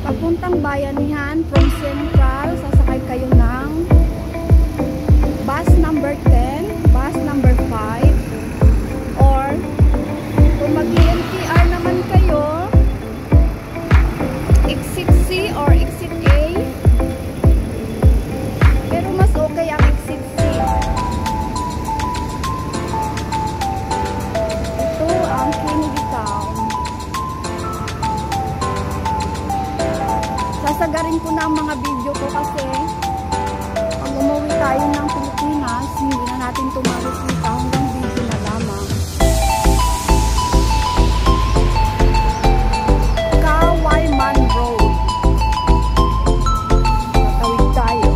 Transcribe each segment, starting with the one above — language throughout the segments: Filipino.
Papuntang Bayanihan from Central, sasakay kayo ng bus number 10, bus number 5, or kung mag-NTR naman kayo, exit C or exit A, pero mas okay ang exit C. Ito ang Kennedy Town. Sasagarin ko na ang mga video ko kasi pag umuwi tayo ng Pilipinas, hindi na natin tumakita hanggang video na lamang. Kawayman Road. Tatawid tayo.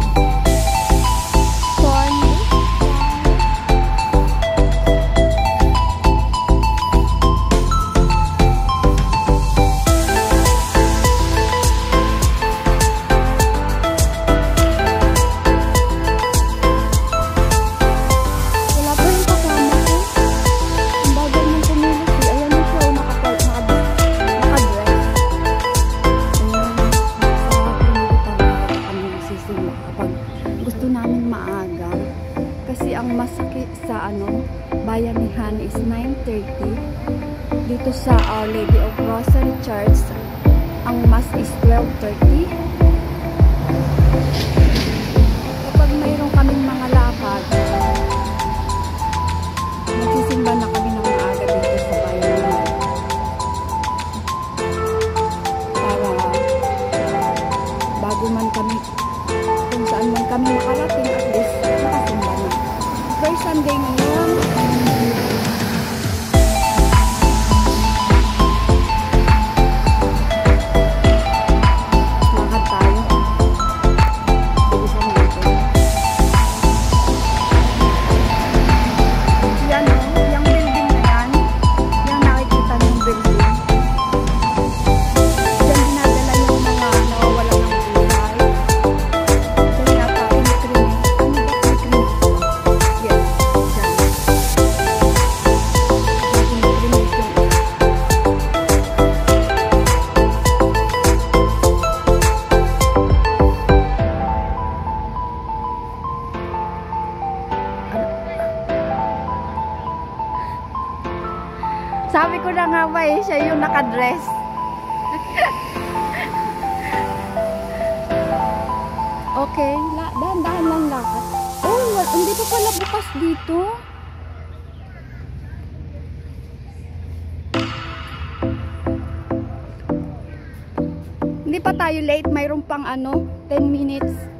Bayanihan is 9:30. Dito sa Our Lady of Rosary Church, ang Mass is 12:30. Kapag mayroon kaming mga lakad, magsisimba na kami ng maaga dito sa Bayanihan. Para bago man kami, kung saan man kami makarating, at least nakasimba na. First Sunday ngayon. Sabi ko na nga ba eh, siya yung nakadress. Okay, dahan-dahan lang lakad. Oh, hindi pa pala bukas dito. Hindi pa tayo late, mayroon pang 10 minutes.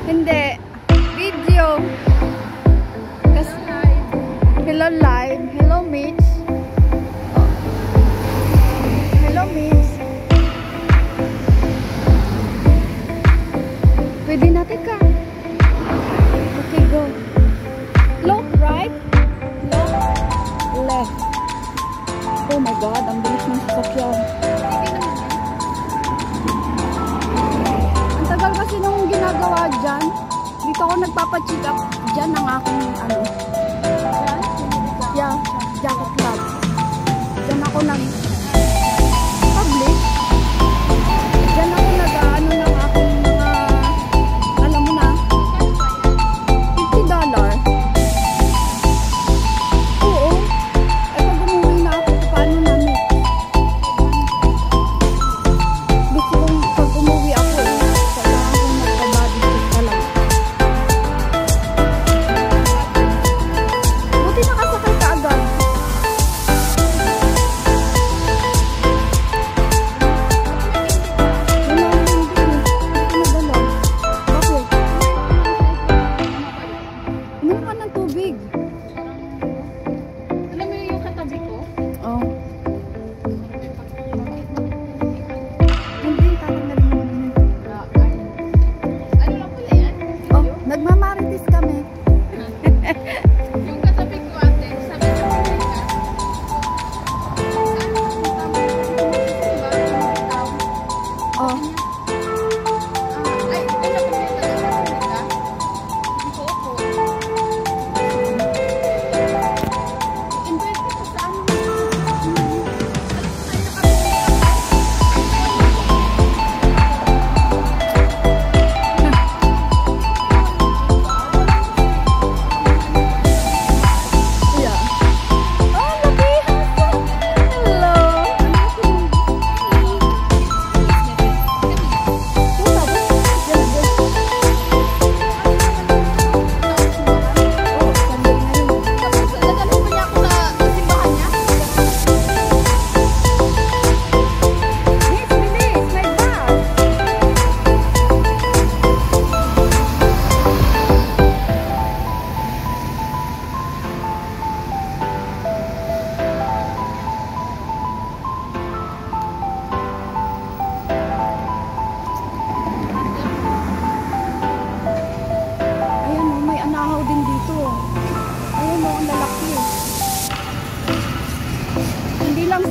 Hindi. Video. Kasi hello live. Hello Mitch. Hello Mitch. Pwede natin ka. Okay, go. Look right. Look left. Oh my God, ang bilis ng sasakyan. Tagal kasi nung ginagawa dyan, dito ako nagpapacheck up dyan ng aking yeah, jacket club. Dyan ako public. Dyan ako ng aking mga, alam mo na, $50. Oo.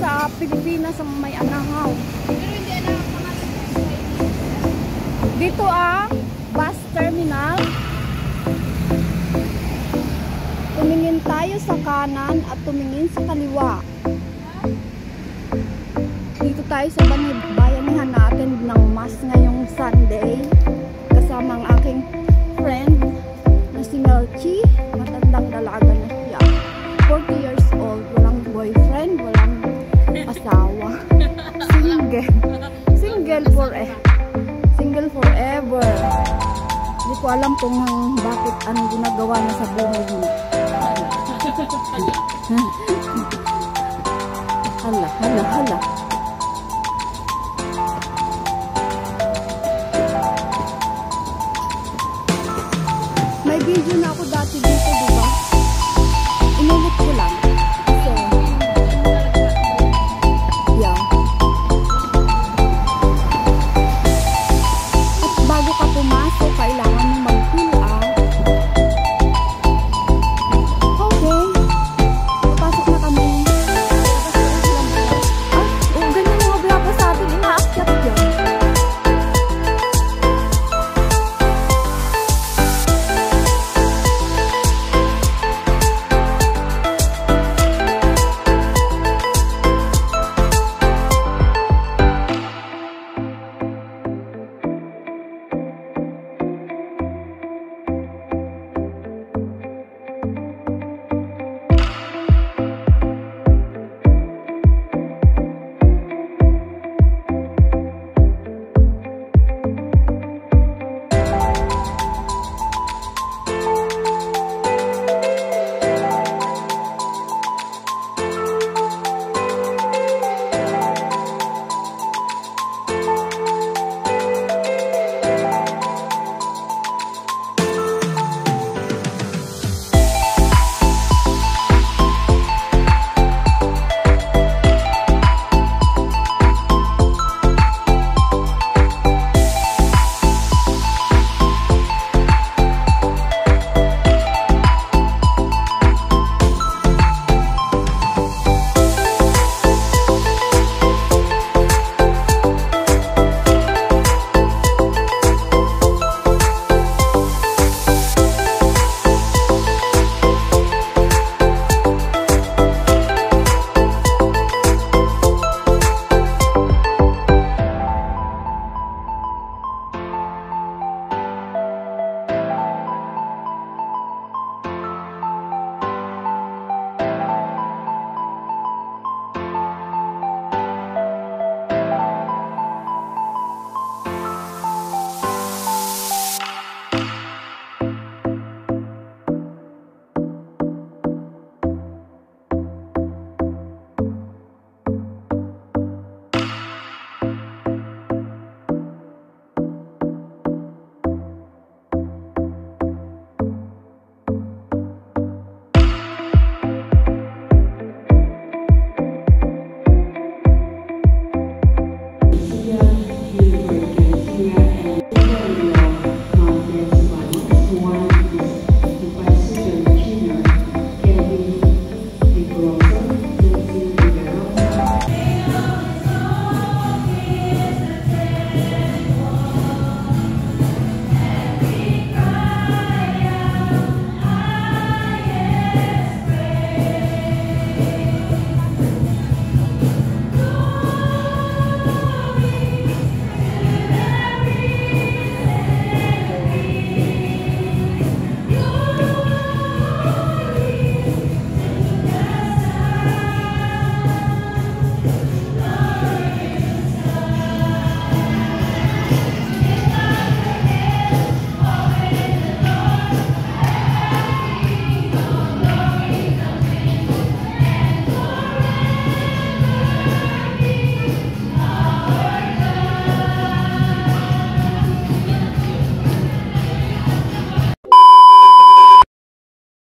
sa Pilipinas ang may anahaw. Pero hindi alam ang mga Dito ang bus terminal. Tumingin tayo sa kanan at tumingin sa kaliwa. Dito tayo sa bayanihan natin ng mas ngayong Sunday. Kasama ang aking friend na si Melchi. Matandang dalaga na siya. 40 years old. Walang boyfriend, walang asawa. Single. Single forever. Single forever. Hindi ko alam kung bakit anong ginagawa niya sa buhay niya. Hala, hala, hala. May video na ako dati dito, diba? Inulit ko lang. Kasi, yeah. At bago ka pumasok, kailangan mo mag-fill out. Okay. Papasok na kami. Ganyan yung mga vlog sa atin. Inaakyat yan.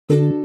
Thank you.